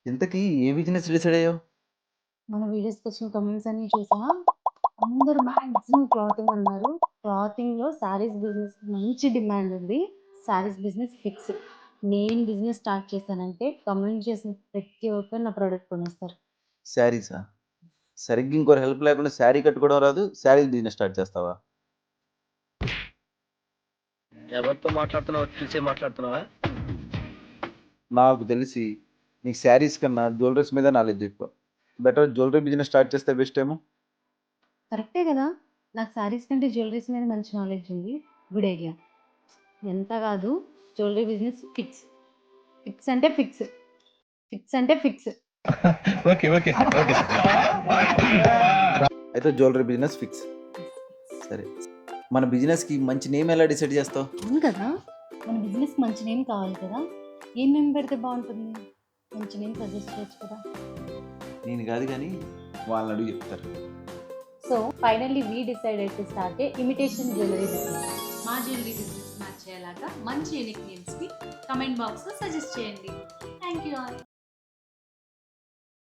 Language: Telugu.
ఇంతకీ ఏ బిజినెస్ డిసైడ్ అయ్యావు? మన వీడియోస్‌కి వచ్చిన కామెంట్స్ అన్నీ చూసా. అందరూ మాక్సిమం క్లాతింగ్ అన్నారు. క్లాతింగ్‌లో శారీస్ బిజినెస్ మంచి డిమాండ్ ఉంది. Saris business fix. నేను బిజినెస్ స్టార్ట్ చేశానంటే కామెంట్ చేసిన ప్రతి ఒక్కరు నా ప్రొడక్ట్ కొనేస్తారు. శారీసా? సరిగ్గా ఇంకోరి హెల్ప్ లేకుండా శారీ కట్టుకోవడం రాదు. శారీస్ బిజినెస్ స్టార్ట్ చేస్తావా? ఎవరితో మాట్లాడుతున్నావో చూసే మాట్లాడుతున్నావా? నాకు తెలిసి నీకు శారీస్ కన్నా జ్యువెలరీస్ మీద నాలెడ్జ్ ఎక్కువ. బెటర్ జ్యువెలరీ బిజినెస్ స్టార్ట్ చేస్తే బెస్ట్ ఏమో. కరెక్టే కదా! నాకు శారీస్ కంటే జ్యువెలరీస్ మీద మంచి నాలెడ్జ్ ఉంది. Good idea. ఎంత కాదు జ్యువెలరీ బిజినెస్ ఫిక్స్. ఫిక్స్ అంటే ఫిక్స్. ఫిక్స్ అంటే ఫిక్స్. Okay okay okay. అయితే జ్యువెలరీ బిజినెస్ ఫిక్స్. సరే. మన బిజినెస్‌కి మంచి నేమ్ ఎలా డిసైడ్ చేస్తావు? అవును కదా! మన బిజినెస్‌కి మంచి నేమ్ కావాలి కదా! ఏం నేమ్ పెడితే బావుంటుంది? మంచి నేమ్ సజెస్ట్ చేయొచ్చు కదా! నేను కాదు కానీ వాళ్ళని అడిగి చెప్తారు. So finally we decided to start a imitation jewellery business. మా జ్యువెలరీ బిజినెస్ నచ్చేలాగా మంచి యూనిక్ నేమ్స్ని కమెంట్ బాక్స్లో సజెస్ట్ చేయండి. Thank you all.